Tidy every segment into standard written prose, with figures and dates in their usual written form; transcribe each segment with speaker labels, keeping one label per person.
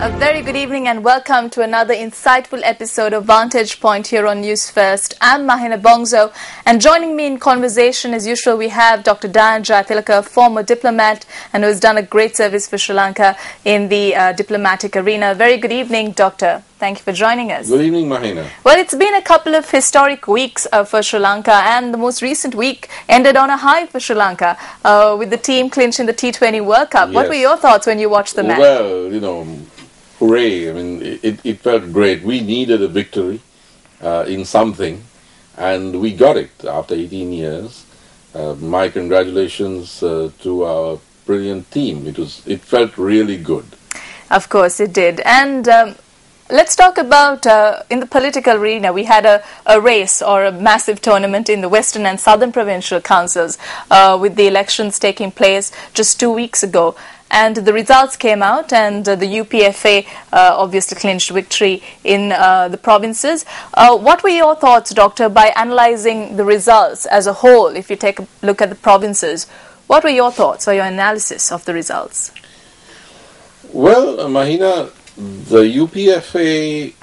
Speaker 1: A very good evening and welcome to another insightful episode of Vantage Point here on Newsfirst. I'm Mahina Bongzo, and joining me in conversation as usual we have Dr. Dayan, Jayatilleka, former diplomat and who has done a great service for Sri Lanka in the diplomatic arena. Very good evening, Doctor. Thank you for joining us.
Speaker 2: Good evening, Mahina.
Speaker 1: Well, it's been a couple of historic weeks for Sri Lanka, and the most recent week ended on a high for Sri Lanka with the team clinching the T20 World Cup.
Speaker 2: Yes.
Speaker 1: What were your thoughts when you watched the match?
Speaker 2: Well, hooray. I mean, it felt great. We needed a victory in something, and we got it after 18 years. My congratulations to our brilliant team. It felt really good.
Speaker 1: Of course, it did. And let's talk about, in the political arena, we had a race or a massive tournament in the Western and Southern Provincial Councils with the elections taking place just 2 weeks ago. And the results came out, and the UPFA obviously clinched victory in the provinces. What were your thoughts, Doctor, by analysing the results as a whole, if you take a look at the provinces? What were your thoughts or your analysis of the results?
Speaker 2: Well, Mahina, the UPFA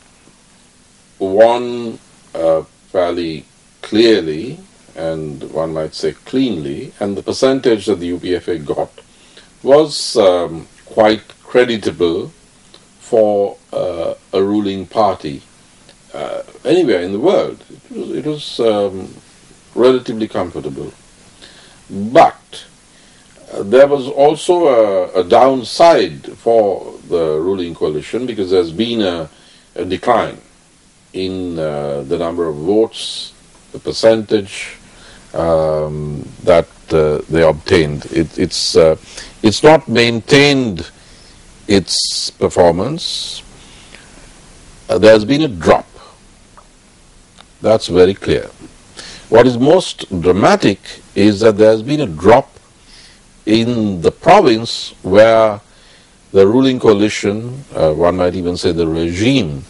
Speaker 2: won fairly clearly, and one might say cleanly, and the percentage that the UPFA got was quite creditable for a ruling party anywhere in the world. It was relatively comfortable. But there was also a downside for the ruling coalition, because there's been a decline in the number of votes, the percentage that they obtained. It's not maintained its performance. There's been a drop. That's very clear. What is most dramatic is that there's been a drop in the province where the ruling coalition, one might even say the regime,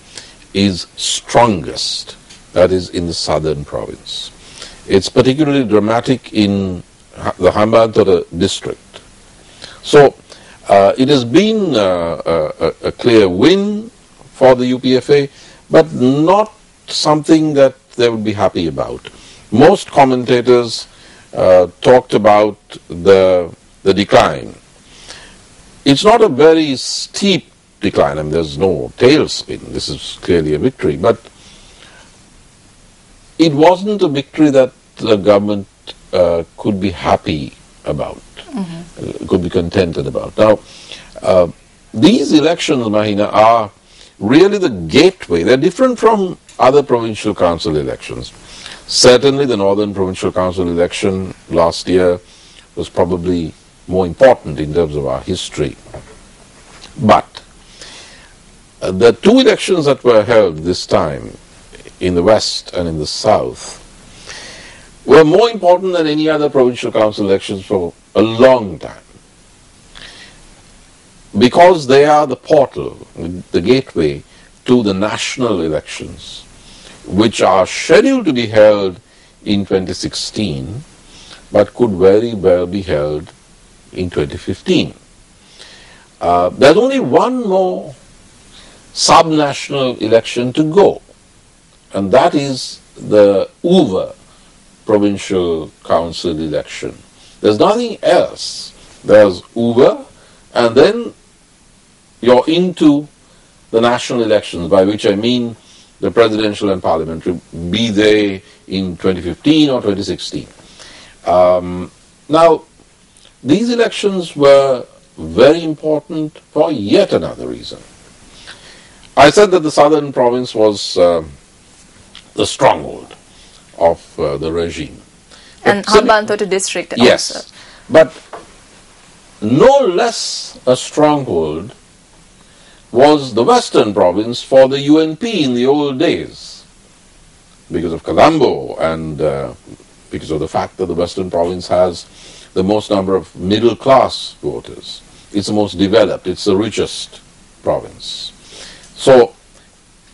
Speaker 2: is strongest. That is in the southern province. It's particularly dramatic in the Hambantota district. So it has been a clear win for the UPFA, but not something that they would be happy about. Most commentators talked about the decline. It's not a very steep decline. I mean, there's no tailspin. This is clearly a victory, but it wasn't a victory that the government could be happy about, could be contented about. Now, these elections, Mahina, are really the gateway. They're different from other provincial council elections. Certainly the Northern Provincial Council election last year was probably more important in terms of our history. But the two elections that were held this time in the West and in the South were more important than any other provincial council elections for a long time, because they are the portal, the gateway to the national elections, which are scheduled to be held in 2016, but could very well be held in 2015. There's only one more sub-national election to go, and that is the Uva Provincial Council election. There's nothing else. There's Uva, and then you're into the national elections, by which I mean the presidential and parliamentary, be they in 2015 or 2016. Now, these elections were very important for yet another reason. I said that the southern province was the stronghold of the regime.
Speaker 1: And Hambantota district also.
Speaker 2: Yes, but no less a stronghold was the western province for the UNP in the old days, because of Colombo and because of the fact that the western province has the most number of middle class voters. It's the most developed, it's the richest province. So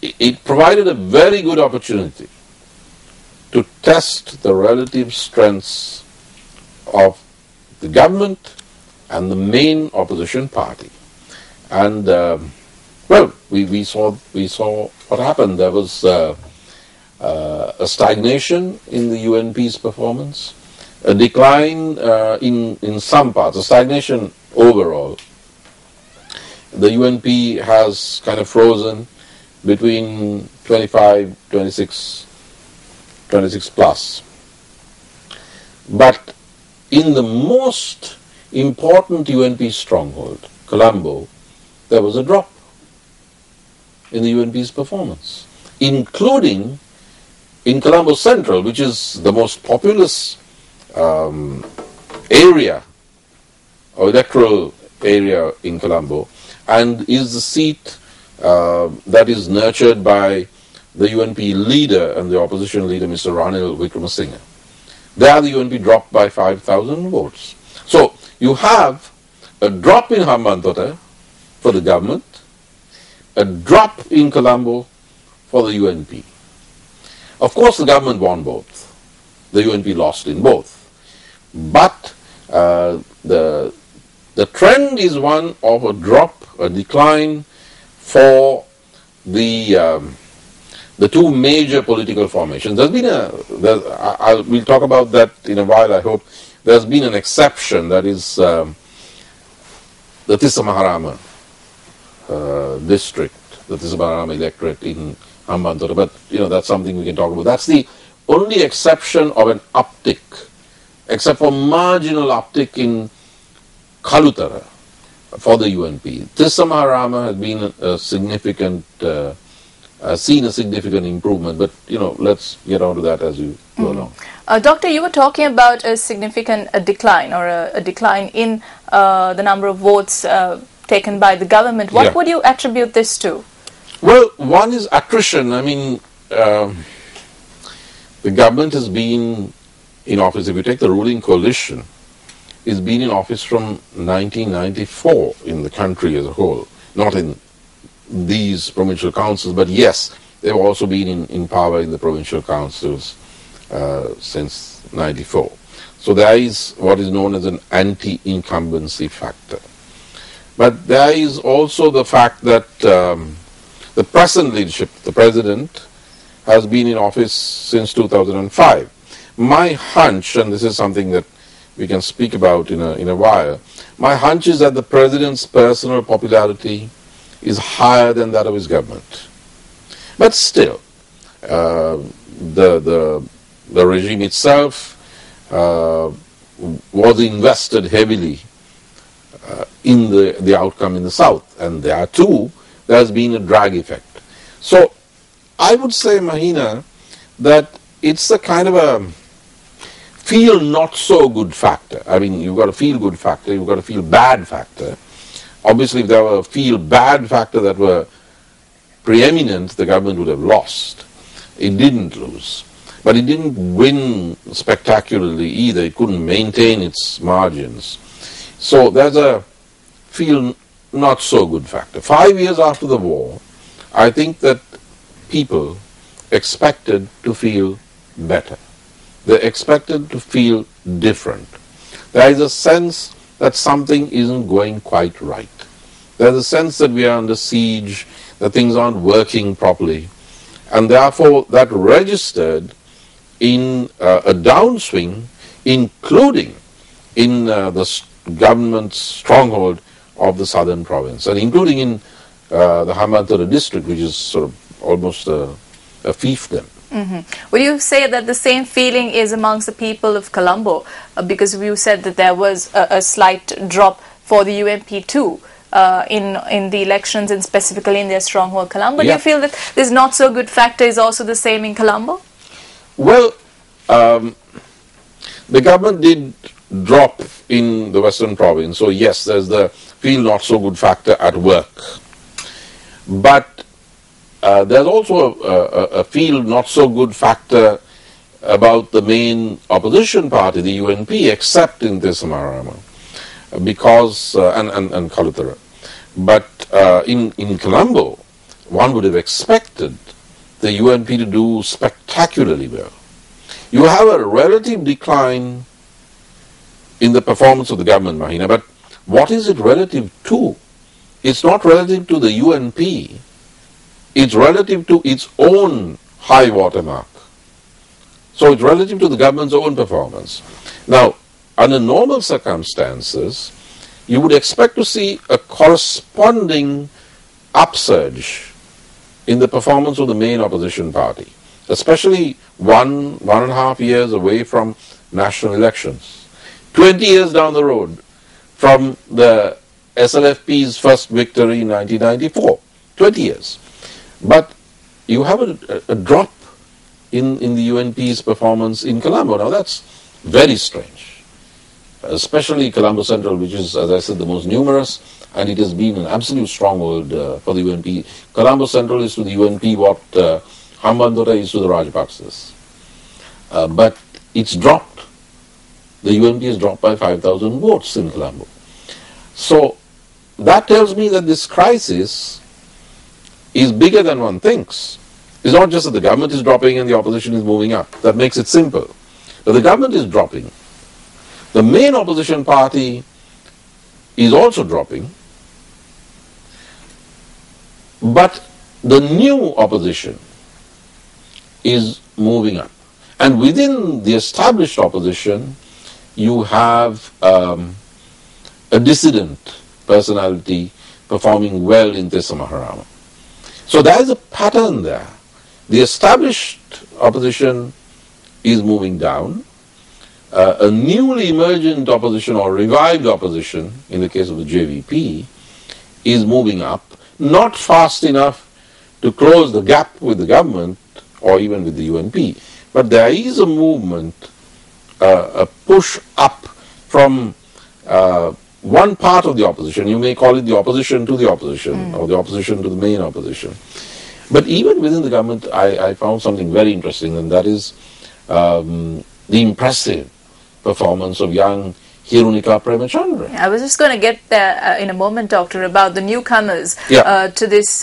Speaker 2: it provided a very good opportunity to test the relative strengths of the government and the main opposition party. And Well, we saw what happened. There was a stagnation in the UNP's performance, a decline in some parts, a stagnation overall. The UNP has kind of frozen between 25, 26 plus. But in the most important UNP stronghold, Colombo, there was a drop in the UNP's performance, including in Colombo Central, which is the most populous area or electoral area in Colombo, and is the seat that is nurtured by the UNP leader and the opposition leader, Mr. Ranil Wickremesinghe. There the UNP dropped by 5,000 votes. So you have a drop in Hambantota for the government, a drop in Colombo for the UNP. Of course the government won both. The UNP lost in both. But the trend is one of a drop, a decline for the two major political formations. There's been we'll talk about that in a while, I hope. There's been an exception, that is the Tissamaharama district, the Tissamaharama electorate in Hambantota, but that's something we can talk about. That's the only exception of an uptick, except for marginal uptick in Kalutara for the UNP. Tissamaharama has been a significant seen a significant improvement, but let's get on to that as you go along.
Speaker 1: Doctor, you were talking about a significant decline, or a decline in the number of votes taken by the government. What would you attribute this to?
Speaker 2: Well, one is attrition. I mean, the government has been in office, if you take the ruling coalition, it's been in office from 1994 in the country as a whole, not in these provincial councils, but yes, they've also been in power in the provincial councils since 94. So there is what is known as an anti-incumbency factor. But there is also the fact that the present leadership, the president, has been in office since 2005. My hunch, and this is something that we can speak about in a while, my hunch is that the president's personal popularity is higher than that of his government. But still, the regime itself was invested heavily in the outcome in the south, and there too there has been a drag effect. So I would say, Mahina, that it's a kind of a feel not so good factor. I mean, you've got a feel good factor, you've got a feel bad factor. Obviously, if there were a feel bad factor that were preeminent, the government would have lost. It didn't lose. But it didn't win spectacularly either. It couldn't maintain its margins. So there's a feel not so good factor. 5 years after the war, I think that people expected to feel better. They expected to feel different. There is a sense that something isn't going quite right. There's a sense that we are under siege, that things aren't working properly, and therefore that registered in a downswing, including in the government's stronghold of the southern province, and including in the Hambantota district, which is sort of almost a fiefdom.
Speaker 1: Would you say that the same feeling is amongst the people of Colombo? Because you said that there was a slight drop for the UNP too in the elections, and specifically in their stronghold Colombo. Do you feel that this not so good factor is also the same in Colombo?
Speaker 2: Well, the government did drop in the western province, so yes, there's the feel not so good factor at work. But there's also a feel not so good factor about the main opposition party, the UNP, except in Tissamaharama, because and Kalutara. But in Colombo, one would have expected the UNP to do spectacularly well. You have a relative decline in the performance of the government, Mahina, but what is it relative to? it's not relative to the UNP, it's relative to its own high watermark. So it's relative to the government's own performance. Now, under normal circumstances, you would expect to see a corresponding upsurge in the performance of the main opposition party, especially 1.5 years away from national elections, 20 years down the road from the SLFP's first victory in 1994, 20 years. But you have a drop in the UNP's performance in Colombo. Now that's very strange, especially Colombo Central, which is, as I said, the most numerous, and it has been an absolute stronghold for the UNP. Colombo Central is to the UNP what Hambantota is to the Rajapaksas. But it's dropped. The UNP has dropped by 5,000 votes in Colombo. So that tells me that this crisis is bigger than one thinks. It's not just that the government is dropping and the opposition is moving up. That makes it simple. But the government is dropping. The main opposition party is also dropping. But the new opposition is moving up. And within the established opposition, you have a dissident personality performing well in Tissa Maharama. So there is a pattern there. The established opposition is moving down. A newly emergent opposition or revived opposition, in the case of the JVP, is moving up, not fast enough to close the gap with the government or even with the UNP. But there is a movement, a push up from one part of the opposition. You may call it the opposition to the opposition or the opposition to the main opposition. But even within the government, I found something very interesting, and that is the impressive performance of young Hirunika Premachandra.
Speaker 1: I was just going to get there in a moment, Doctor, about the newcomers to this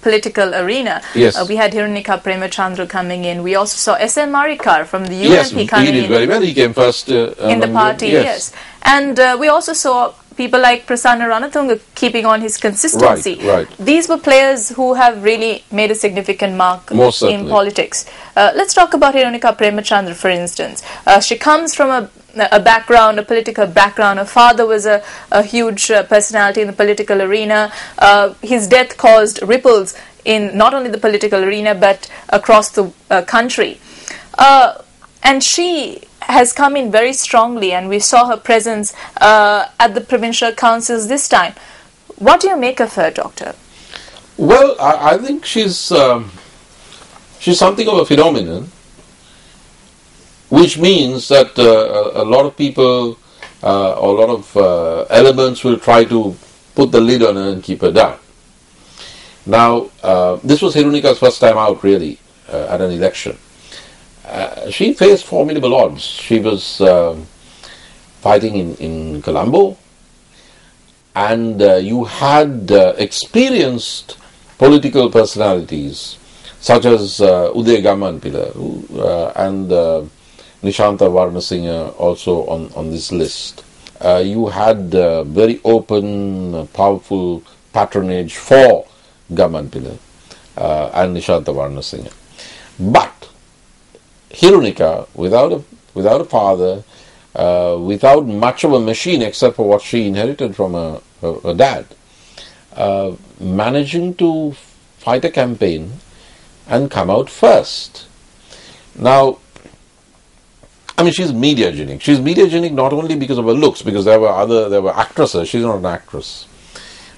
Speaker 1: political arena.
Speaker 2: Yes.
Speaker 1: We had Hirunika Premachandra coming in. We also saw S.M. Marikar from the UNP
Speaker 2: yes,
Speaker 1: coming in.
Speaker 2: He did very well. He came first
Speaker 1: in the party, yes. And we also saw people like Prasanna Ranatunga keeping on his consistency.
Speaker 2: Right.
Speaker 1: These were players who have really made a significant mark in politics. Let's talk about Hirunika Premachandra, for instance. She comes from a background, a political background. Her father was a huge personality in the political arena. His death caused ripples in not only the political arena but across the country. And she has come in very strongly, and we saw her presence at the provincial councils this time. What do you make of her, Doctor?
Speaker 2: Well, I think she's something of a phenomenon, which means that a lot of people, or a lot of elements will try to put the lid on her and keep her down. Now, this was Hirunika's first time out, really, at an election. She faced formidable odds. She was fighting in Colombo, and you had experienced political personalities such as Uday Gamanpila and Nishanta Varnasinghe also on this list. You had very open, powerful patronage for Gamanpila and Nishanta Varnasinghe. But Hirunika, without a father, without much of a machine except for what she inherited from her dad, managing to fight a campaign and come out first. Now, I mean, she's mediagenic. She's mediagenic not only because of her looks, because there were actresses. She's not an actress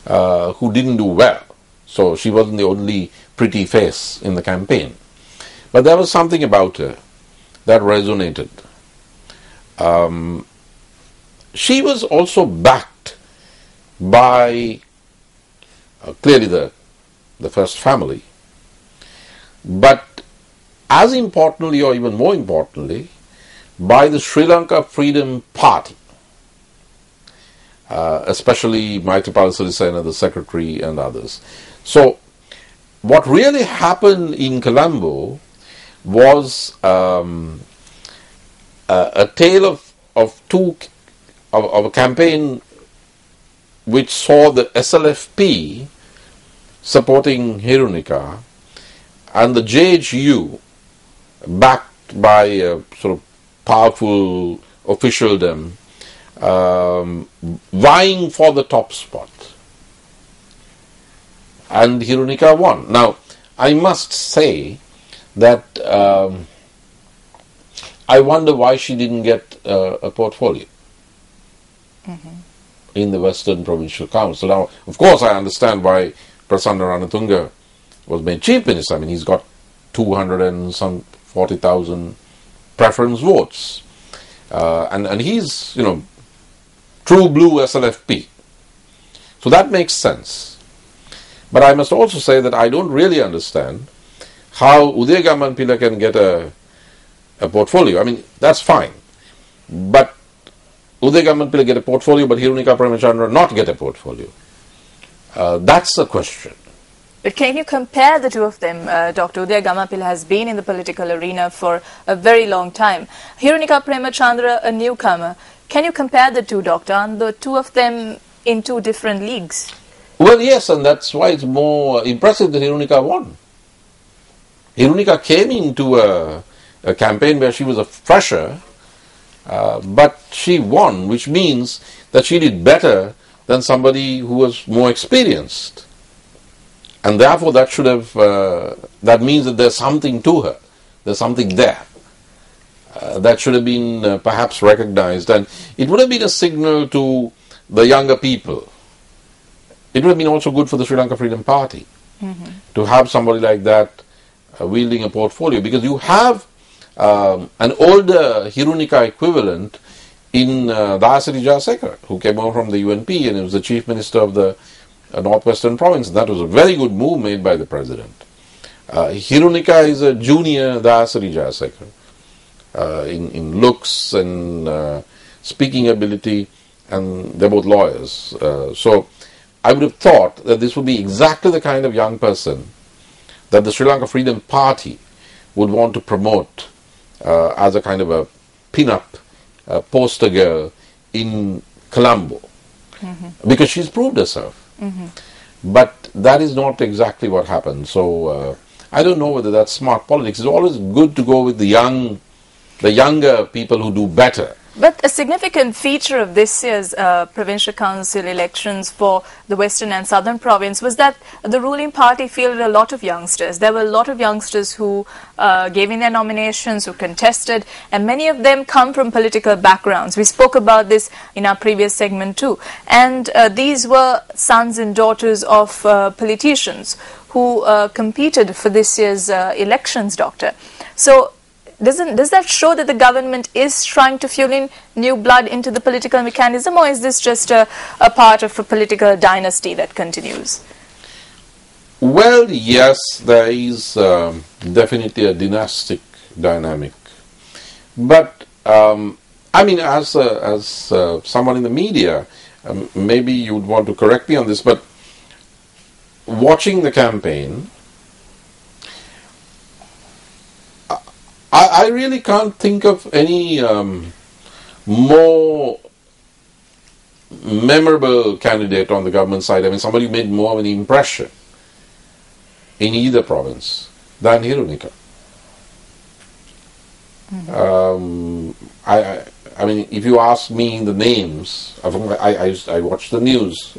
Speaker 2: who didn't do well. So she wasn't the only pretty face in the campaign. But there was something about her that resonated. She was also backed by clearly the first family, but as importantly, or even more importantly, by the Sri Lanka Freedom Party, especially Maithripala Sirisena, the secretary, and others. So what really happened in Colombo was a tale of a campaign which saw the SLFP supporting Hirunika and the JHU, backed by a sort of powerful officialdom, vying for the top spot. And Hirunika won. Now, I must say that I wonder why she didn't get a portfolio in the Western Provincial Council. Now, of course, I understand why Prasanna Ranatunga was made Chief Minister. I mean, he's got 240,000 preference votes. And he's, true blue SLFP. So that makes sense. But I must also say that I don't really understand how Uday Gammanpilla can get a portfolio. I mean, that's fine. But Uday Gammanpilla get a portfolio, but Hirunika Premachandra not get a portfolio. That's the question.
Speaker 1: But can you compare the two of them? Dr. Uday Gammanpilla has been in the political arena for a very long time. Hirunika Premachandra, a newcomer. Can you compare the two, Doctor, and the two of them in two different leagues?
Speaker 2: Well, yes, and that's why it's more impressive that Hirunika won. Hirunika came into a campaign where she was a fresher, but she won, which means that she did better than somebody who was more experienced. And therefore that should have, that means that there's something to her. There's something there. That should have been perhaps recognized. And it would have been a signal to the younger people. It would have been also good for the Sri Lanka Freedom Party to have somebody like that wielding a portfolio. Because you have an older Hirunika equivalent in Dayan Jayatilleka, who came over from the UNP and he was the Chief Minister of the Northwestern Province. That was a very good move made by the President. Hirunika is a junior Dayan Jayatilleka in looks and speaking ability, and they're both lawyers. So I would have thought that this would be exactly the kind of young person that the Sri Lanka Freedom Party would want to promote as a kind of a pin-up poster girl in Colombo, because she's proved herself. But that is not exactly what happened. So I don't know whether that's smart politics. It's always good to go with the younger people who do better.
Speaker 1: But a significant feature of this year's provincial council elections for the Western and Southern Province was that the ruling party fielded a lot of youngsters. There were a lot of youngsters who gave in their nominations, who contested, and many of them come from political backgrounds. We spoke about this in our previous segment too. And these were sons and daughters of politicians who competed for this year's elections, Doctor. So does that show that the government is trying to fuel in new blood into the political mechanism, or is this just a part of a political dynasty that continues?
Speaker 2: Well, yes, there is definitely a dynastic dynamic. But, I mean, as someone in the media, maybe you would want to correct me on this, but watching the campaign, I really can't think of any more memorable candidate on the government side. I mean, somebody who made more of an impression in either province than Hirunika. I mean, if you ask me the names, I watch the news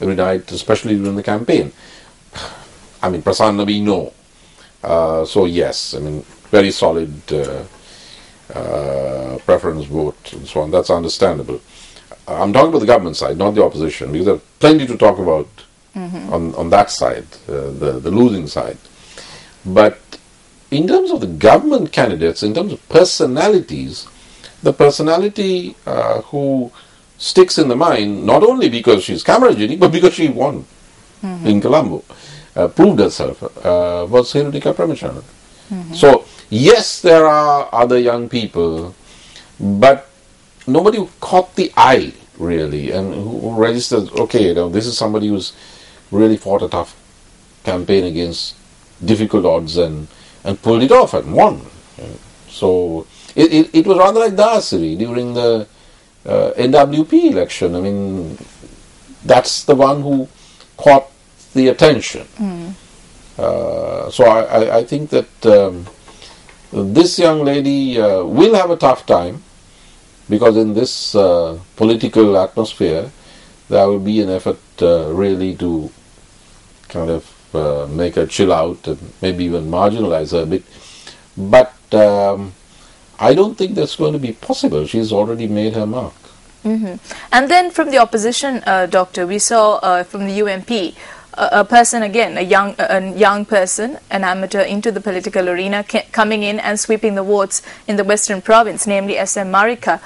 Speaker 2: every night, especially during the campaign. I mean, Prasanna we know. So yes, I mean, very solid preference vote and so on. That's understandable. I'm talking about the government side, not the opposition, because there's plenty to talk about on that side, the losing side. But in terms of the government candidates, in terms of personalities, the personality who sticks in the mind, not only because she's cameragenic, but because she won in Colombo, proved herself, was Hirunika Premachandra. So, yes, there are other young people, but nobody who caught the eye, really, and who registered, okay, this is somebody who's really fought a tough campaign against difficult odds and pulled it off and won. So, it was rather like Dayan during the NWP election. I mean, that's the one who caught the attention. So I think that this young lady will have a tough time, because in this political atmosphere there will be an effort really to kind of make her chill out and maybe even marginalize her a bit. But I don't think that's going to be possible. She's already made her mark.
Speaker 1: And then from the opposition, Doctor, we saw from the UMP, a person again, a young person, an amateur into the political arena, coming in and sweeping the votes in the Western Province, namely SM Marika.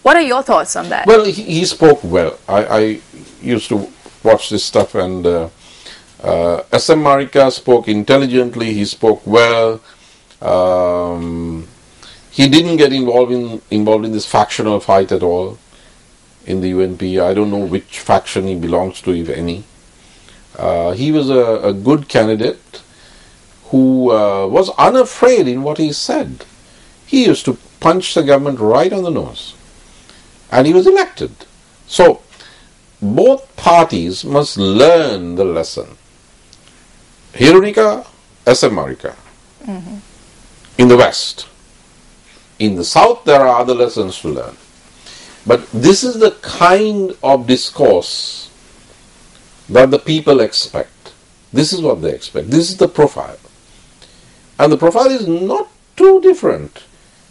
Speaker 1: What are your thoughts on that?
Speaker 2: Well, he spoke well. I used to watch this stuff, and SM Marika spoke intelligently. He spoke well. He didn't get involved in this factional fight at all in the UNP. I don't know which faction he belongs to, if any. He was a good candidate who was unafraid in what he said. He used to punch the government right on the nose, and he was elected. So both parties must learn the lesson. Hirunika, SM Marika, in the West. In the South, there are other lessons to learn. But this is the kind of discourse that the people expect. This is what they expect. This is the profile. And the profile is not too different.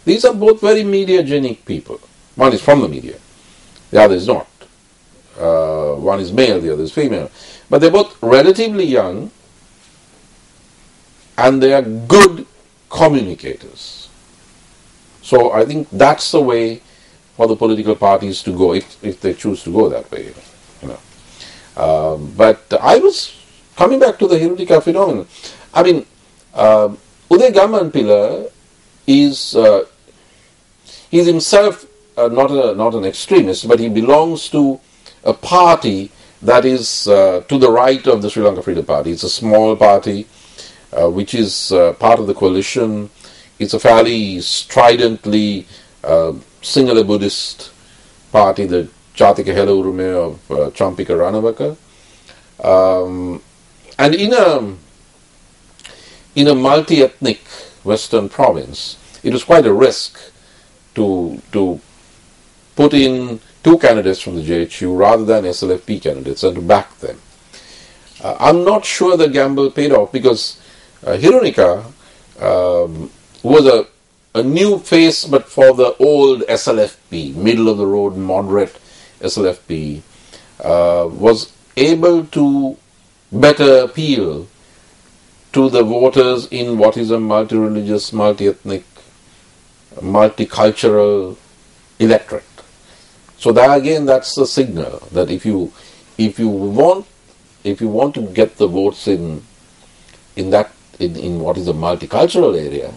Speaker 2: These are both very mediagenic people. One is from the media, the other is not. One is male, the other is female. But they're both relatively young, and they are good communicators. So I think that's the way for the political parties to go, if they choose to go that way. But I was coming back to the Hirunika phenomenon. I mean, Uday Gammanpilla is he's himself not an extremist, but he belongs to a party that is to the right of the Sri Lanka Freedom Party. It's a small party which is part of the coalition. It's a fairly stridently singular Buddhist party, the Jayatilleka Urume of Champika Ranavaka. And in a multi-ethnic Western province, it was quite a risk to put in two candidates from the JHU rather than SLFP candidates and to back them. I'm not sure the gamble paid off, because Hirunika was a new face, but for the old SLFP, middle of the road, moderate SLFP, was able to better appeal to the voters in what is a multi-religious, multi-ethnic, multicultural electorate. So that again, that's the signal that if you want to get the votes in what is a multicultural area,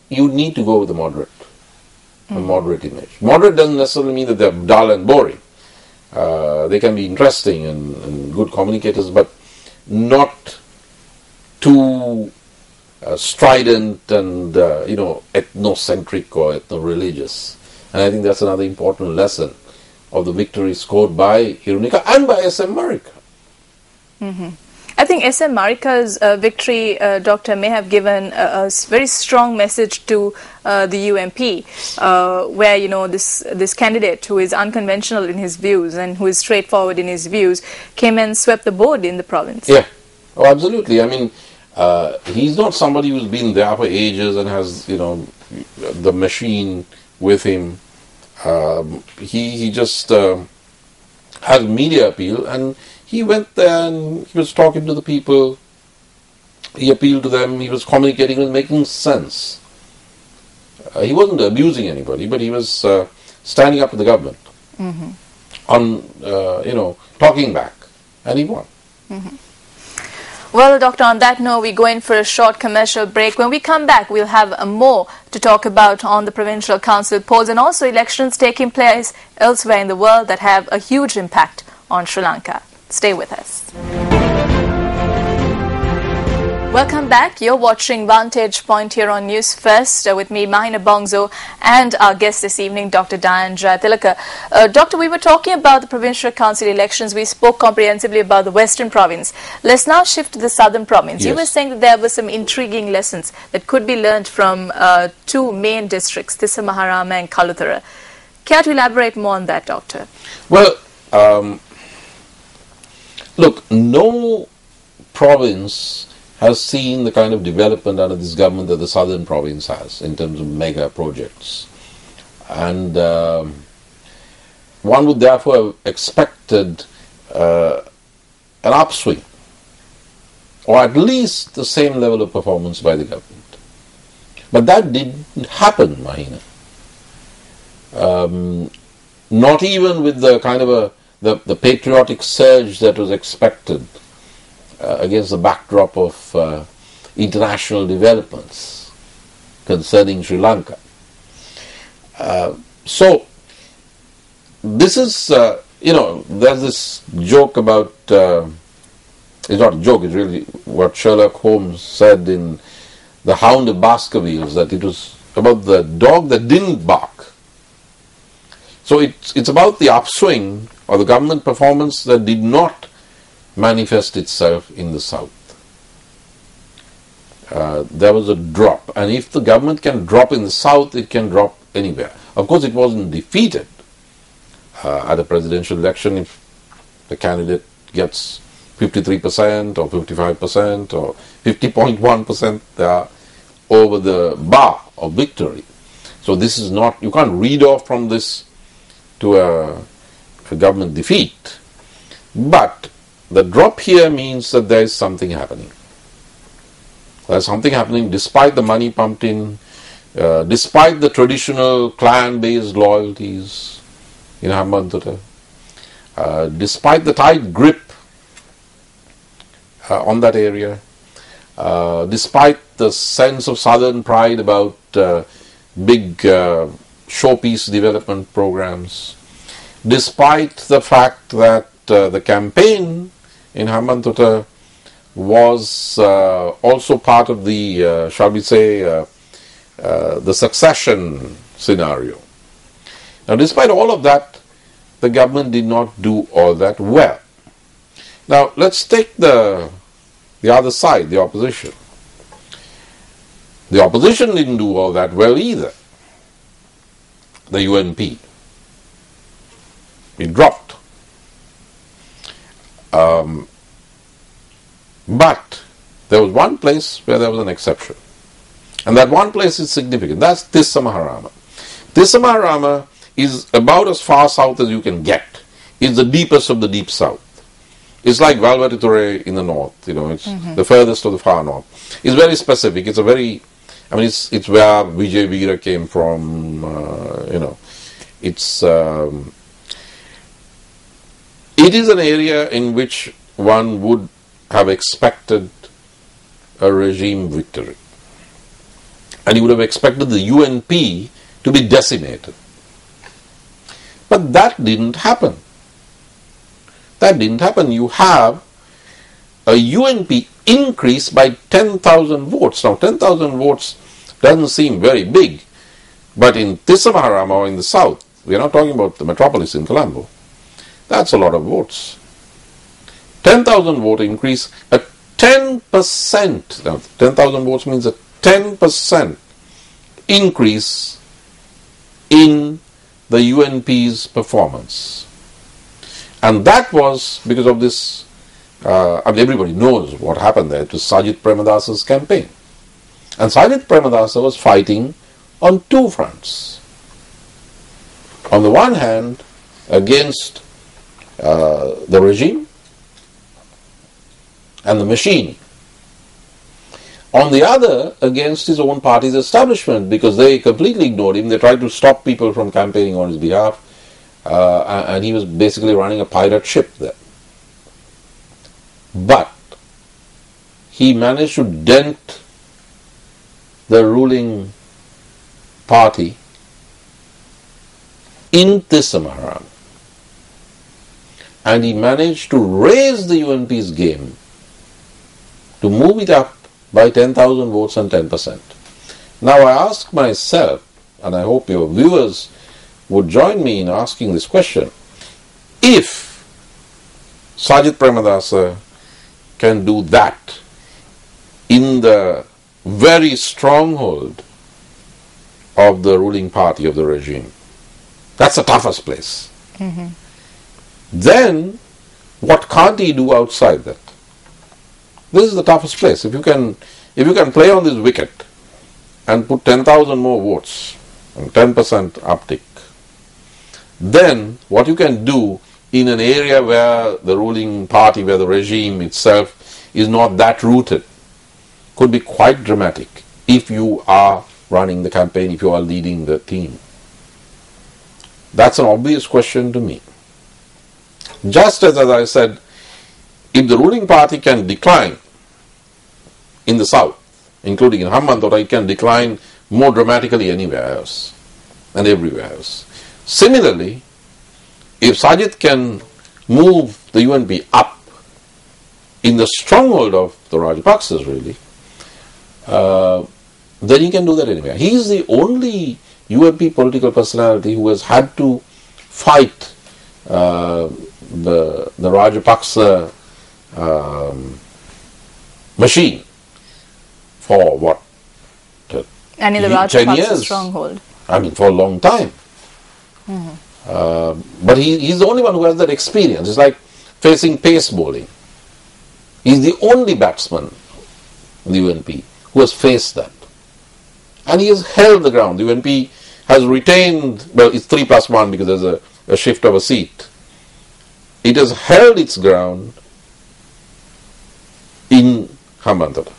Speaker 2: you need to go with a moderate image. Moderate doesn't necessarily mean that they're dull and boring. They can be interesting and good communicators, but not too strident and ethnocentric or ethno-religious. And I think that's another important lesson of the victory scored by Hirunika and by SM Marika.
Speaker 1: I think SM Marika's victory, Doctor, may have given a very strong message to the UMP, where this candidate who is unconventional in his views and who is straightforward in his views came and swept the board in the province.
Speaker 2: Yeah, oh, absolutely. I mean, he's not somebody who's been there for ages and has the machine with him. He just has media appeal, and he went there and he was talking to the people, he appealed to them, he was communicating, he was making sense. He wasn't abusing anybody, but he was standing up to the government on, talking back, and he won.
Speaker 1: Well, Doctor, on that note, we go in for a short commercial break. When we come back, we'll have more to talk about on the provincial council polls and also elections taking place elsewhere in the world that have a huge impact on Sri Lanka. Stay with us. Welcome back. You're watching Vantage Point here on Newsfirst with me, Mahina Bongzo, and our guest this evening, Dr. Dayan Jayatilleka. Doctor, we were talking about the provincial council elections. We spoke comprehensively about the western province. Let's now shift to the southern province.
Speaker 2: Yes.
Speaker 1: You were saying that there were some intriguing lessons that could be learned from two main districts, Tissa Maharama and Kaluthara. Care to elaborate more on that, Doctor?
Speaker 2: Well, look, no province has seen the kind of development under this government that the southern province has in terms of mega projects. And one would therefore have expected an upswing, or at least the same level of performance by the government. But that didn't happen, Mahina. Not even with the kind of the patriotic surge that was expected against the backdrop of international developments concerning Sri Lanka. So, this is, there's this joke about, it's not a joke, it's really what Sherlock Holmes said in The Hound of Baskervilles, that it was about the dog that didn't bark. So it's about the upswing or the government performance that did not manifest itself in the south. There was a drop, and if the government can drop in the south, it can drop anywhere. Of course, it wasn't defeated at a presidential election if the candidate gets 53% or 55% or 50.1%, they are over the bar of victory. So this is not, you can't read off from this to a government defeat. But the drop here means that there is something happening. There's something happening despite the money pumped in, despite the traditional clan-based loyalties in Hambantota, despite the tight grip on that area, despite the sense of southern pride about big showpiece development programs, despite the fact that the campaign in Hambantota was also part of the, shall we say, the succession scenario. Now, despite all of that, the government did not do all that well. Now, let's take the other side, the opposition. The opposition didn't do all that well either. The UNP. It dropped. But there was one place where there was an exception. And that one place is significant. That's Tissa Maharama. Tissa Maharama is about as far south as you can get. It's the deepest of the deep south. It's like Valvatiture in the north. It's the furthest of the far north. It's very specific. It's a very, it's where Vijay Veera came from. It is an area in which one would have expected a regime victory. And you would have expected the UNP to be decimated. But that didn't happen. That didn't happen. You have a UNP increase by 10,000 votes. Now, 10,000 votes doesn't seem very big. But in Tissa Maharama or in the south, we're not talking about the metropolis in Colombo. That's a lot of votes. 10,000 vote increase, a 10%, now 10,000 votes means a 10% increase in the UNP's performance. And that was because of this, everybody knows what happened there. It was Sajith Premadasa's campaign. And Sajith Premadasa was fighting on two fronts. On the one hand, against the regime and the machine. On the other, against his own party's establishment, because they completely ignored him. They tried to stop people from campaigning on his behalf, and he was basically running a pirate ship there. But he managed to dent the ruling party in Tissa Maharama. And he managed to raise the UNP's game, to move it up by 10,000 votes and 10%. Now I ask myself, and I hope your viewers would join me in asking this question, if Sajith Premadasa can do that in the very stronghold of the ruling party of the regime, that's the toughest place. Then what can't he do outside that? This is the toughest place. If you can play on this wicket and put 10,000 more votes and 10% uptick, then what you can do in an area where the ruling party, where the regime itself is not that rooted, could be quite dramatic if you are running the campaign, if you are leading the team. That's an obvious question to me. Just as I said, if the ruling party can decline in the south, including in Hambantota, it can decline more dramatically anywhere else and everywhere else. Similarly, if Sajith can move the UNP up in the stronghold of the Rajapaksas, really, then he can do that anywhere. He is the only UNP political personality who has had to fight the Rajapaksa machine for what?
Speaker 1: And in the
Speaker 2: 10 years.
Speaker 1: Rajapaksa stronghold.
Speaker 2: I mean, for a long time. But he's the only one who has that experience. It's like facing pace bowling. He's the only batsman in the UNP who has faced that. And he has held the ground. The UNP has retained, well, it's 3+1 because there's a shift of a seat. It has held its ground in Hambantota.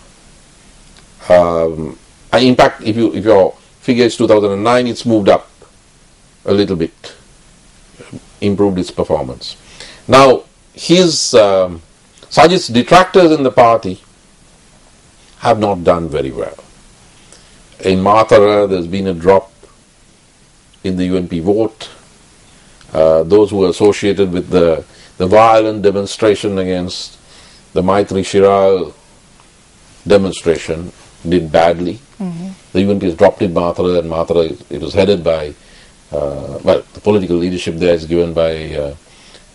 Speaker 2: In fact, if your figure is 2009, it's moved up a little bit, improved its performance. Now, Sajith's detractors in the party have not done very well. In Mathura, there's been a drop in the UNP vote. Those who are associated with the violent demonstration against the Maitri Shiral demonstration did badly. The UNP has dropped in Mathura, and Mathura, it was headed by, the political leadership there is given by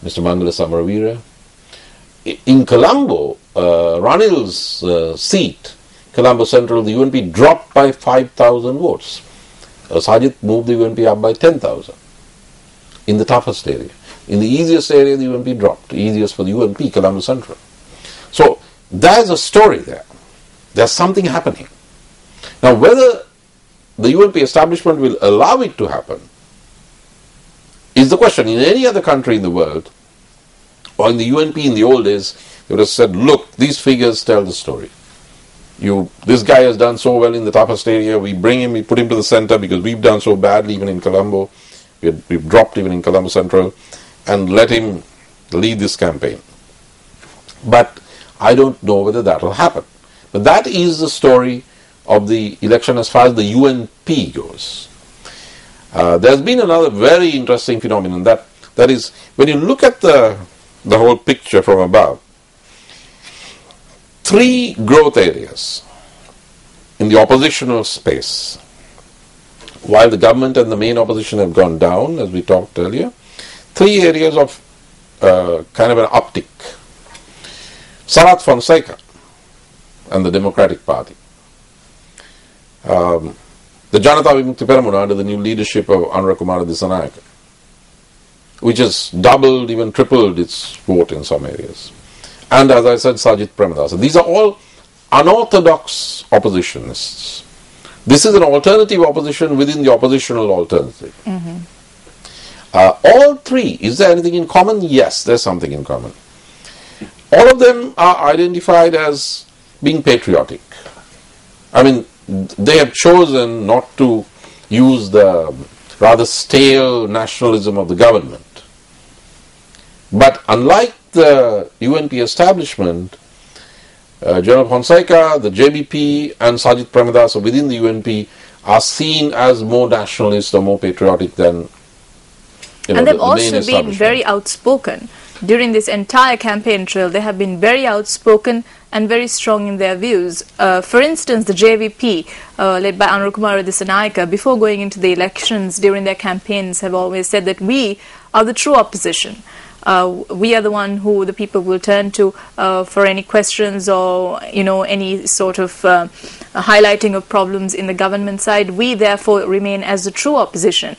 Speaker 2: Mr. Mangala Samaravira. In Colombo, Ranil's seat, Colombo Central, the UNP dropped by 5,000 votes. Sajith moved the UNP up by 10,000 in the toughest area. In the easiest area, the UNP dropped. Easiest for the UNP, Colombo Central. So, there's a story there. There's something happening. Now, whether the UNP establishment will allow it to happen is the question. In any other country in the world, or in the UNP in the old days, they would have said, look, these figures tell the story. This guy has done so well in the toughest area, we bring him, we put him to the center because we've done so badly even in Colombo, we've dropped even in Colombo Central, and let him lead this campaign. But I don't know whether that will happen. But that is the story of the election as far as the UNP goes. There's been another very interesting phenomenon, that is, when you look at the whole picture from above, 3 growth areas in the oppositional space. While the government and the main opposition have gone down, as we talked earlier, 3 areas of kind of an uptick. Sarath Fonseca and the Democratic Party. The Janata Vimukti Peramuna under the new leadership of Anura Kumara Dissanayaka, which has doubled, even tripled its vote in some areas. And as I said, Sajith Premadasa. These are all unorthodox oppositionists. This is an alternative opposition within the oppositional alternative. All 3, is there anything in common? Yes, there's something in common. All of them are identified as being patriotic. I mean, they have chosen not to use the rather stale nationalism of the government. But unlike the UNP establishment, General Fonseca, the JBP and Sajith Premadasa within the UNP are seen as more nationalist or more patriotic than
Speaker 1: and they've also been very outspoken during this entire campaign trail, they have been very outspoken and very strong in their views. For instance, the JVP, led by Anurukumara Dissanayake, before going into the elections during their campaigns, have always said that we are the true opposition. We are the one who the people will turn to for any questions or, any sort of highlighting of problems in the government side. We therefore remain as the true opposition.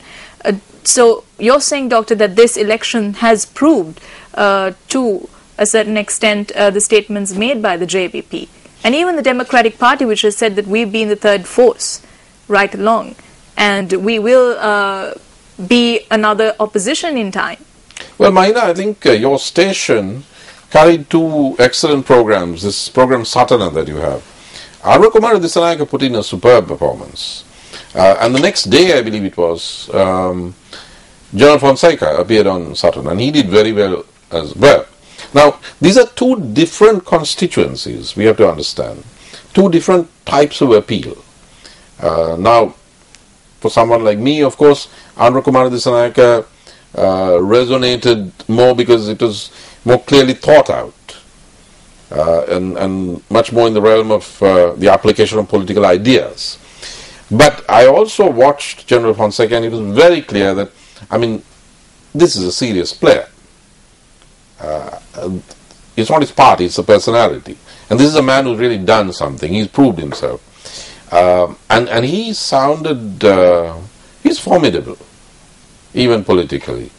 Speaker 1: So you're saying, Doctor, that this election has proved to a certain extent the statements made by the JVP and even the Democratic Party, which has said that we've been the third force right along and we will be another opposition in time.
Speaker 2: Well, Mahina, I think your station carried two excellent programs. This program Satana that you have. Anurukumara Dissanayake put in a superb performance. And the next day, I believe it was, General Fonseca appeared on Satana, and he did very well as well. Now, these are two different constituencies, we have to understand. Two different types of appeal. Now, for someone like me, of course, Anurukumara Dissanayake resonated more because it was more clearly thought out and much more in the realm of the application of political ideas. But I also watched General Fonseca, and it was very clear that, this is a serious player. It's not his party, it's a personality. And this is a man who's really done something. He's proved himself. And he sounded, he's formidable, even politically.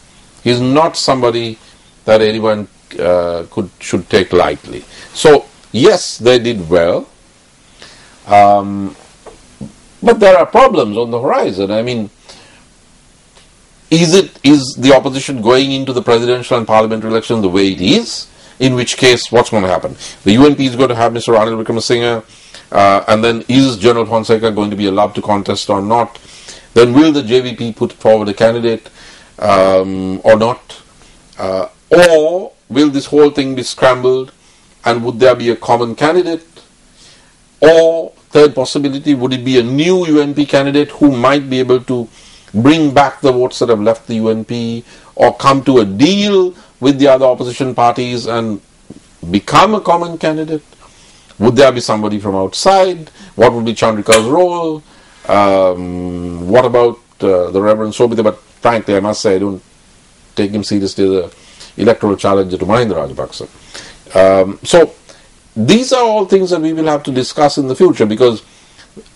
Speaker 2: He's not somebody that anyone should take lightly. So, yes, they did well. But there are problems on the horizon. Is the opposition going into the presidential and parliamentary elections the way it is? In which case, what's going to happen? The UNP is going to have Mr. Ranil Wickremesinghe, and then is General Fonseca going to be allowed to contest or not? Then will the JVP put forward a candidate or not? Or will this whole thing be scrambled, and would there be a common candidate? Or, third possibility, would it be a new UNP candidate who might be able to bring back the votes that have left the UNP, or come to a deal with the other opposition parties and become a common candidate? Would there be somebody from outside? What would be Chandrika's role? What about the Reverend Sobhita? But frankly, I must say, I don't take him seriously as an electoral challenger to Mahinda Rajapaksa. So, these are all things that we will have to discuss in the future, because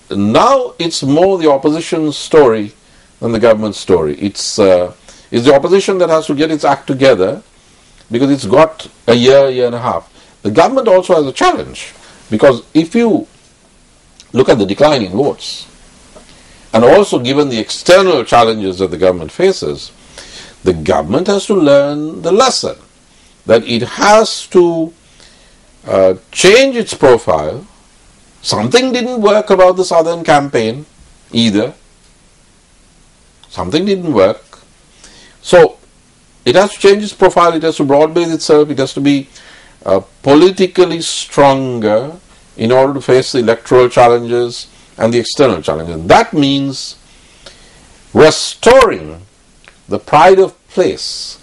Speaker 2: now it's more the opposition's story than the government's story. It's the opposition that has to get its act together, because it's got a year and a half. The government also has a challenge, because if you look at the decline in votes, and also given the external challenges that the government faces, the government has to learn the lesson that it has to change its profile. Something didn't work about the Southern campaign either. Something didn't work. So, it has to change its profile, it has to broad base itself, it has to be politically stronger in order to face the electoral challenges and the external challenges. That means restoring the pride of place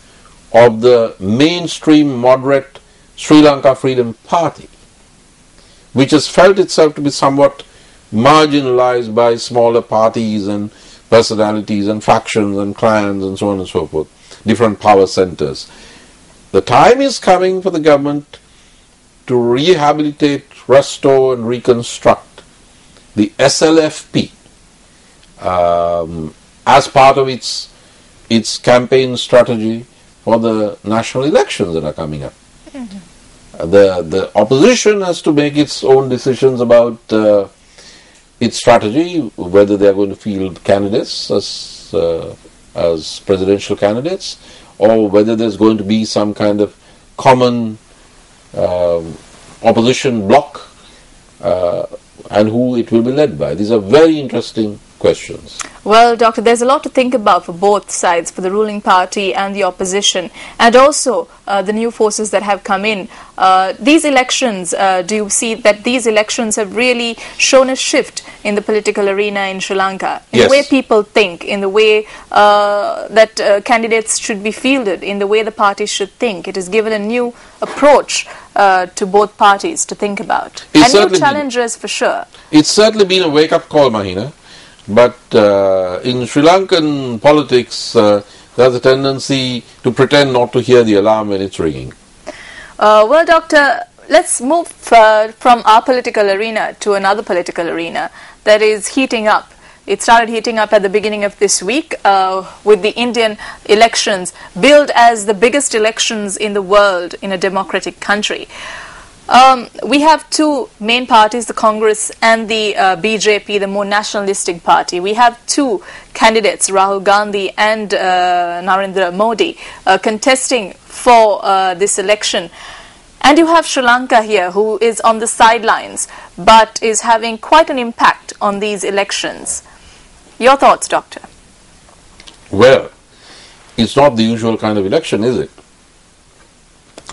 Speaker 2: of the mainstream moderate Sri Lanka Freedom Party, which has felt itself to be somewhat marginalized by smaller parties and personalities and factions and clans and so on and so forth, different power centers. The time is coming for the government to rehabilitate, restore and reconstruct the SLFP as part of its campaign strategy for the national elections that are coming up. Mm-hmm. The opposition has to make its own decisions about its strategy, whether they are going to field candidates as presidential candidates, or whether there's going to be some kind of common opposition bloc, and who it will be led by. These are very interesting questions?
Speaker 1: Well, Doctor, there's a lot to think about for both sides, for the ruling party and the opposition, and also the new forces that have come in. These elections, do you see that these elections have really shown a shift in the political arena in Sri Lanka, in
Speaker 2: Yes.
Speaker 1: the way people think, in the way that candidates should be fielded, in the way the parties should think? It has given a new approach to both parties to think about.
Speaker 2: It's
Speaker 1: And new
Speaker 2: certainly
Speaker 1: challenges for sure.
Speaker 2: It's certainly been a wake-up call, Mahina. But in Sri Lankan politics, there's a tendency to pretend not to hear the alarm when it's ringing.
Speaker 1: Well, Doctor, let's move from our political arena to another political arena that is heating up. It started heating up at the beginning of this week with the Indian elections, billed as the biggest elections in the world in a democratic country. We have two main parties, the Congress and the BJP, the more nationalistic party. We have two candidates, Rahul Gandhi and Narendra Modi, contesting for this election. And you have Sri Lanka here, who is on the sidelines, but is having quite an impact on these elections. Your thoughts, Doctor?
Speaker 2: Well, it's not the usual kind of election, is it?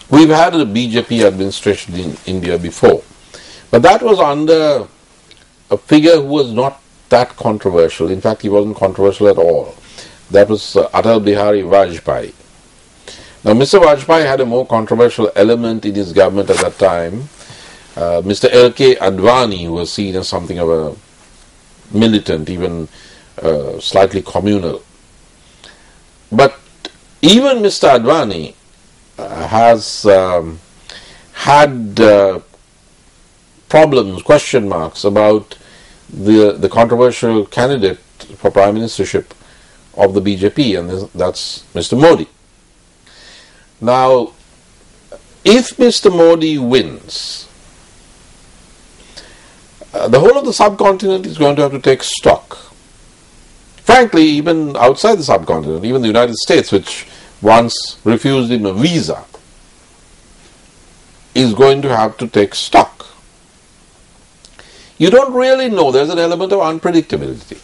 Speaker 2: We've had a BJP administration in India before, but that was under a figure who was not that controversial. In fact, he wasn't controversial at all. That was Atal Bihari Vajpayee. Now, Mr. Vajpayee had a more controversial element in his government at that time. Mr. L.K. Advani, who was seen as something of a militant, even slightly communal. But even Mr. Advani has had problems, question marks about the controversial candidate for prime ministership of the BJP, and that's Mr. Modi. Now, if Mr. Modi wins, the whole of the subcontinent is going to have to take stock. Frankly, even outside the subcontinent, even the United States, which once refused him a visa, is going to have to take stock. You don't really know. There's an element of unpredictability.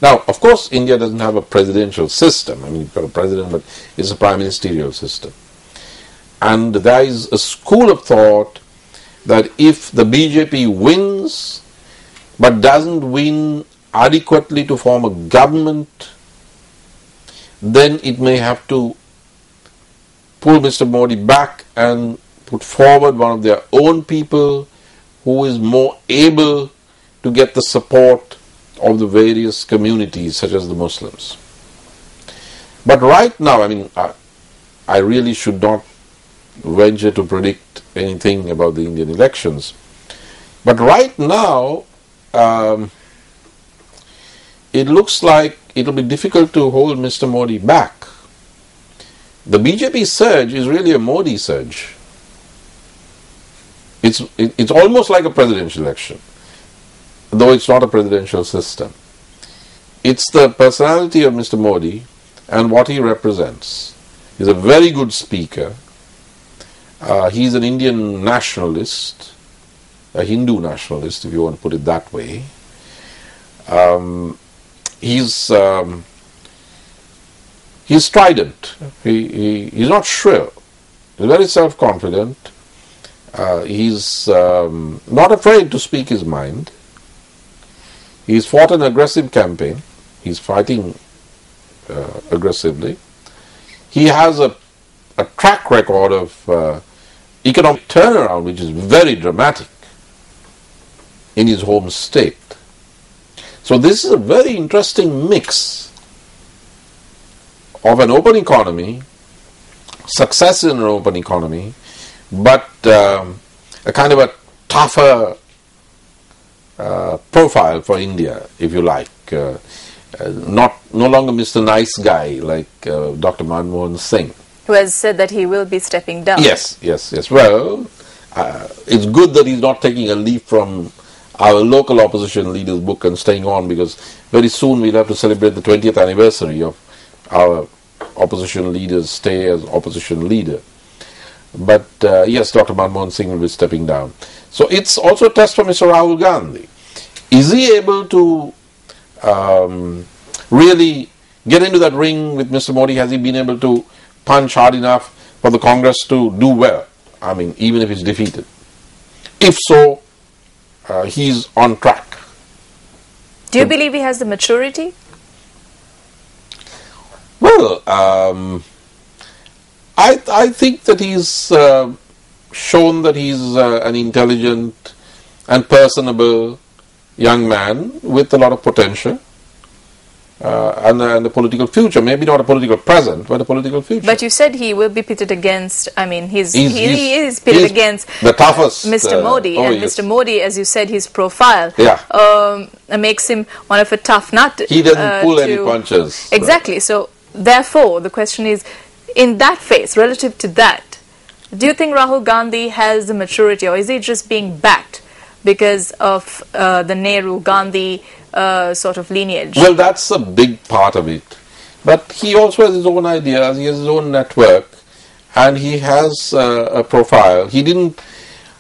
Speaker 2: Now, of course, India doesn't have a presidential system. I mean, you've got a president, but it's a prime ministerial system. And there is a school of thought that if the BJP wins, but doesn't win adequately to form a government, then it may have to pull Mr. Modi back and put forward one of their own people who is more able to get the support of the various communities, such as the Muslims. But right now, I mean, I really should not venture to predict anything about the Indian elections. But right now, it looks like it will be difficult to hold Mr. Modi back. The BJP surge is really a Modi surge. It's almost like a presidential election, though it's not a presidential system. It's the personality of Mr. Modi and what he represents. He's a very good speaker. He's an Indian nationalist, a Hindu nationalist, if you want to put it that way. He's strident. He's not shrill. He's very self-confident. He's not afraid to speak his mind. He's fought an aggressive campaign. He's fighting aggressively. He has a track record of economic turnaround, which is very dramatic in his home state. So this is a very interesting mix of an open economy, success in an open economy, but a kind of a tougher profile for India, if you like. No longer Mr. Nice Guy like Dr. Manmohan Singh,
Speaker 1: who has said that he will be stepping down.
Speaker 2: Yes. Well, it's good that he's not taking a leaf from our local opposition leader's book and staying on, because very soon we'll have to celebrate the 20th anniversary of our opposition leader's stay as opposition leader. But yes, Dr. Manmohan Singh will be stepping down. So it's also a test for Mr. Rahul Gandhi. Is he able to really get into that ring with Mr. Modi? Has he been able to punch hard enough for the Congress to do well? I mean, even if it's defeated. If so, he's on track.
Speaker 1: Do you believe he has the maturity?
Speaker 2: Well, I think that he's shown that he's an intelligent and personable young man with a lot of potential and a political future. Maybe not a political present, but a political future.
Speaker 1: But you said he will be pitted against, I mean, he is pitted against
Speaker 2: the toughest
Speaker 1: Mr. Modi. And yes. Mr. Modi, as you said, his profile makes him one of a tough nut.
Speaker 2: He doesn't pull any punches.
Speaker 1: Exactly. So, therefore, the question is, in that phase, relative to that, do you think Rahul Gandhi has the maturity, or is he just being backed because of the Nehru-Gandhi sort of lineage?
Speaker 2: Well, that's a big part of it. But he also has his own ideas, he has his own network, and he has a profile.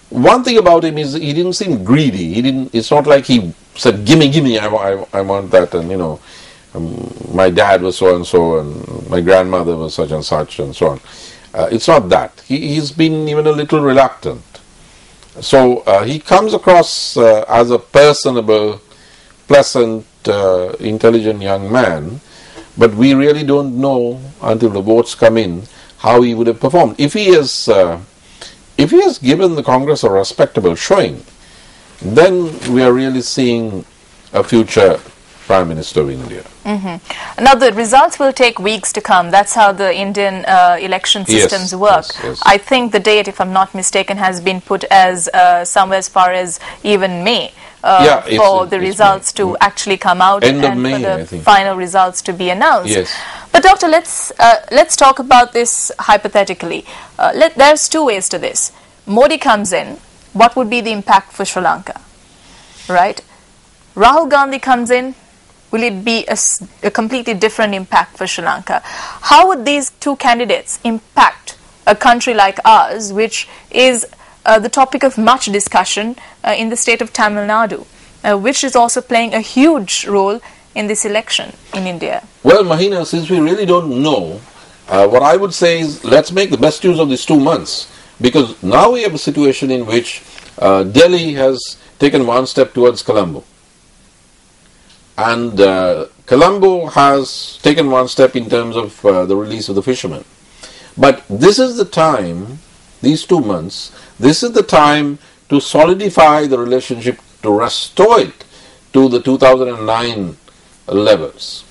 Speaker 2: One thing about him is he didn't seem greedy. It's not like he said, gimme, I want that, and my dad was so and so, and my grandmother was such and so on. It's not that. He's been even a little reluctant. So he comes across as a personable, pleasant, intelligent young man, but we really don't know until the votes come in how he would have performed. If he has given the Congress a respectable showing, then we are really seeing a future Prime Minister of India.
Speaker 1: Mm-hmm. Now the results will take weeks to come. That's how the Indian election systems work.
Speaker 2: Yes.
Speaker 1: I think the date, if I'm not mistaken, has been put as somewhere as far as even May for the results to actually come out
Speaker 2: and
Speaker 1: May, for the final results to be announced.
Speaker 2: Yes.
Speaker 1: But Doctor, let's talk about this hypothetically. There's two ways to this. Modi comes in. What would be the impact for Sri Lanka? Right? Rahul Gandhi comes in. Will it be a completely different impact for Sri Lanka? How would these two candidates impact a country like ours, which is the topic of much discussion in the state of Tamil Nadu, which is also playing a huge role in this election in India?
Speaker 2: Well, Mahina, since we really don't know, what I would say is let's make the best use of these 2 months, because now we have a situation in which Delhi has taken one step towards Colombo. And Colombo has taken one step in terms of the release of the fishermen. But this is the time, these 2 months, this is the time to solidify the relationship, to restore it to the 2009 levels.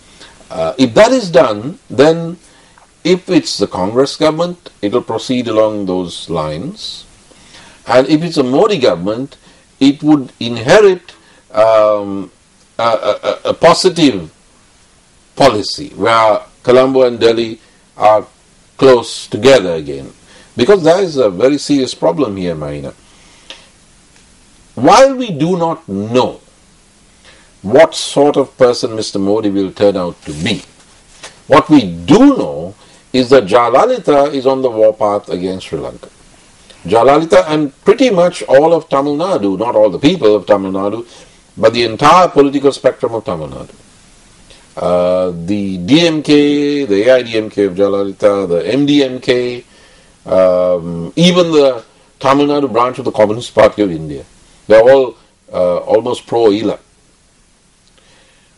Speaker 2: If that is done, then if it's the Congress government, it will proceed along those lines. And if it's a Modi government, it would inherit a positive policy where Colombo and Delhi are close together again. Because there is a very serious problem here, Mahina. While we do not know what sort of person Mr. Modi will turn out to be, what we do know is that Jayatilleka is on the warpath against Sri Lanka. Jayatilleka and pretty much all of Tamil Nadu, not all the people of Tamil Nadu, but the entire political spectrum of Tamil Nadu. The DMK, the AIDMK of Jayatilleka, the MDMK, even the Tamil Nadu branch of the Communist Party of India. They are all almost pro-ELA.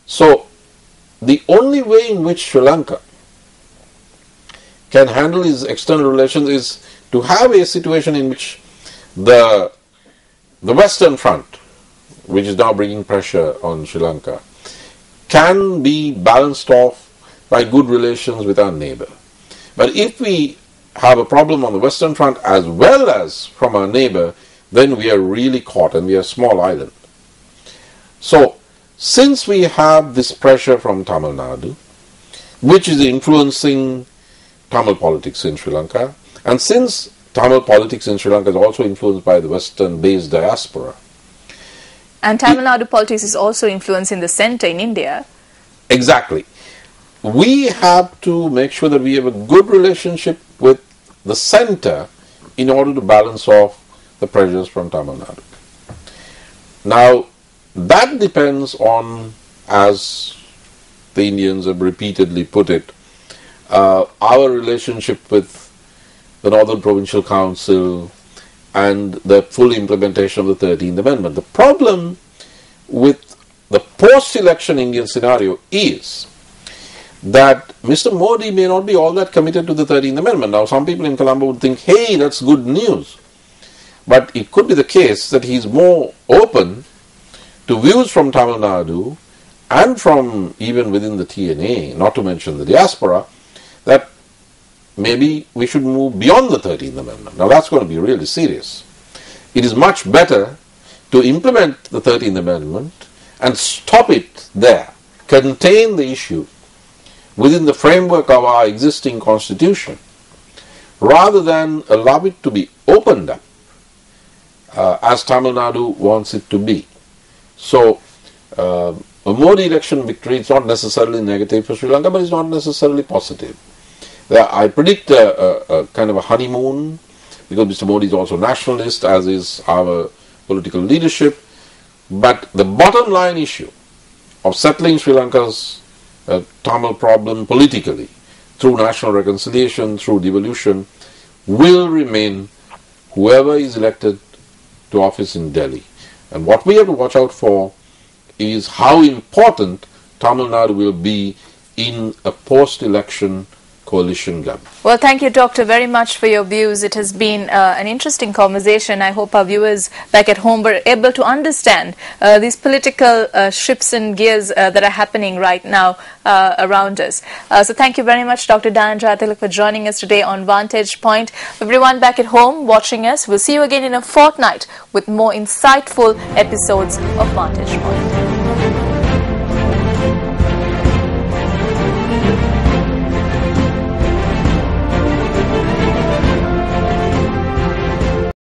Speaker 2: So, the only way in which Sri Lanka can handle its external relations is to have a situation in which the Western Front, which is now bringing pressure on Sri Lanka, can be balanced off by good relations with our neighbor. But if we have a problem on the Western Front as well as from our neighbor, then we are really caught and we are a small island. So, since we have this pressure from Tamil Nadu, which is influencing Tamil politics in Sri Lanka, and since Tamil politics in Sri Lanka is also influenced by the Western-based diaspora.
Speaker 1: And Tamil Nadu politics is also influencing the centre in India.
Speaker 2: Exactly. We have to make sure that we have a good relationship with the centre in order to balance off the pressures from Tamil Nadu. Now, that depends on as the Indians have repeatedly put it, our relationship with the Northern Provincial Council and the full implementation of the 13th Amendment. The problem with the post-election Indian scenario is that Mr. Modi may not be all that committed to the 13th Amendment. Now, some people in Colombo would think, hey, that's good news. But it could be the case that he's more open to views from Tamil Nadu and from even within the TNA, not to mention the diaspora, that maybe we should move beyond the 13th Amendment. Now, that's going to be really serious. It is much better to implement the 13th Amendment and stop it there, contain the issue within the framework of our existing constitution, rather than allow it to be opened up as Tamil Nadu wants it to be. So, a Modi election victory is not necessarily negative for Sri Lanka, but it's not necessarily positive. I predict a kind of a honeymoon, because Mr. Modi is also nationalist, as is our political leadership. But the bottom line issue of settling Sri Lanka's Tamil problem politically through national reconciliation, through devolution, will remain whoever is elected to office in Delhi. And what we have to watch out for is how important Tamil Nadu will be in a post-election coalition government.
Speaker 1: Well, thank you, Doctor, very much for your views. It has been an interesting conversation. I hope our viewers back at home were able to understand these political shifts and gears that are happening right now around us. So thank you very much, Dr. Dayan Jayatilleka, for joining us today on Vantage Point. Everyone back at home watching us, we'll see you again in a fortnight with more insightful episodes of Vantage Point.